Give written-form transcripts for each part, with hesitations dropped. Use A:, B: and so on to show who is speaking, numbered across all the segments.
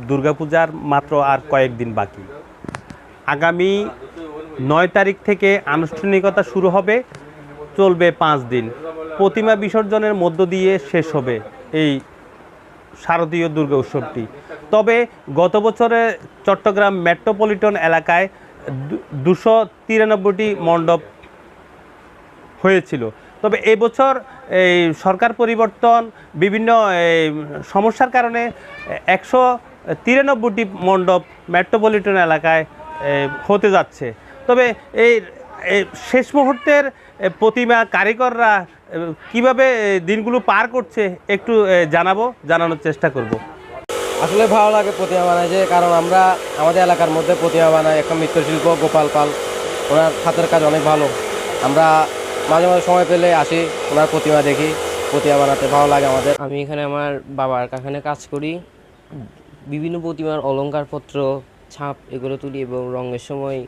A: দুর্গাপূজার মাত্র আর কয়েকদিন বাকি। আগামী 9 তারিখ থেকে আনুষ্ঠানিকতা শুরু হবে, চলবে 5 দিন। প্রতিমা বিসর্জনের মধ্য দিয়ে শেষ হবে এই শারদীয় দুর্গা উৎসবটি। তবে গত বছরে চট্টগ্রাম মেট্রোপলিটন এলাকায় 293টি মণ্ডপ হয়েছিল। তবে এবছর এই সরকার পরিবর্তন, বিভিন্ন সমস্যার কারণে 193টি মণ্ডপ মেট্রোপলিটন এলাকায় হতে যাচ্ছে। তবে এই শেষ মুহূর্তের প্রতিমা কারিগররা কিভাবে দিনগুলো পার করছে একটু জানানোর চেষ্টা করব।
B: আসলে ভালো লাগে প্রতিমা বানায়, যে কারণ আমরা আমাদের এলাকার মধ্যে প্রতিমা বানাই একটা মৃৎশিল্প গোপাল পাল, ওনার হাতের কাজ অনেক ভালো। আমরা মাঝে মাঝে সময় পেলে আসি, ওনার প্রতিমা দেখি, প্রতিমা বানাতে ভালো লাগে আমাদের।
C: আমি এখানে আমার বাবার কারখানায় কাজ করি, বিভিন্ন প্রতিমার অলংকারপত্র, ছাপ এগুলো তুলি এবং রঙের সময়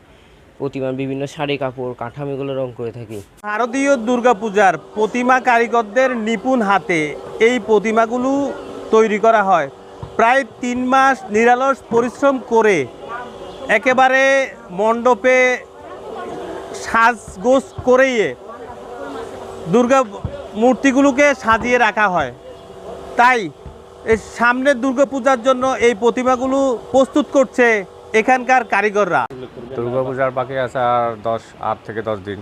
C: প্রতিমার বিভিন্ন শাড়ি কাপড় কাঠাম এগুলো রং করে থাকি।
A: শারদীয় দুর্গাপূজার প্রতিমা কারিগরদের নিপুণ হাতে এই প্রতিমাগুলো তৈরি করা হয়। প্রায় 3 মাস নিরলস পরিশ্রম করে একেবারে মণ্ডপে সাজগোজ করেই দুর্গা মূর্তিগুলোকে সাজিয়ে রাখা হয়। তাই সামনের দুর্গাপূজার জন্য এই প্রতিমাগুলো প্রস্তুত করছে এখানকার কারিগররা।
D: দুর্গাপূজার বাকি আছে আর 8 থেকে 10 দিন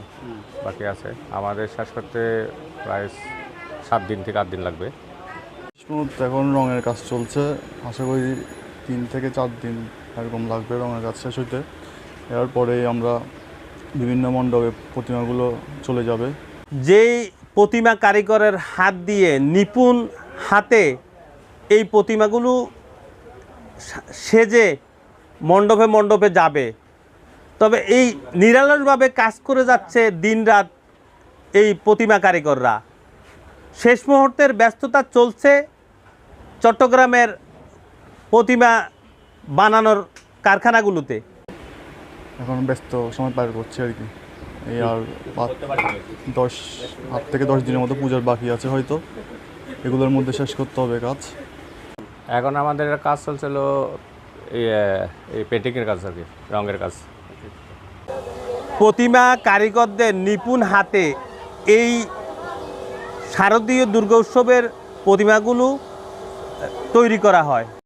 D: বাকি আছে। আমাদের শেষ করতে প্রায় 7 দিন থেকে 8 দিন লাগবে।
E: এখন রঙের কাজ চলছে, আশা করি 3 থেকে 4 দিন এরকম লাগবে রঙের কাজ শেষ হইতে। এরপরেই আমরা বিভিন্ন মণ্ডপে প্রতিমাগুলো চলে যাবে।
A: যেই প্রতিমা কারিগরের হাত দিয়ে নিপুণ হাতে এই প্রতিমাগুলো সেজে মণ্ডপে মণ্ডপে যাবে। তবে এই নিরলসভাবে কাজ করে যাচ্ছে দিনরাত এই প্রতিমা কারিগররা। শেষ মুহূর্তের ব্যস্ততা চলছে চট্টগ্রামের প্রতিমা বানানোর কারখানাগুলোতে।
E: এখন ব্যস্ত সময় পার করছি আর কি। এই আর 8 থেকে 10 দিনের মতো পূজার বাকি আছে, হয়তো এগুলোর মধ্যে শেষ করতে হবে কাজ।
D: এখন আমাদের কাজ চলছিল এই পেন্টিংয়ের কাজ আর কি, রঙের কাজ।
A: প্রতিমা কারিগরদের নিপুণ হাতে এই শারদীয় দুর্গা উৎসবের প্রতিমাগুলো তৈরি করা হয়।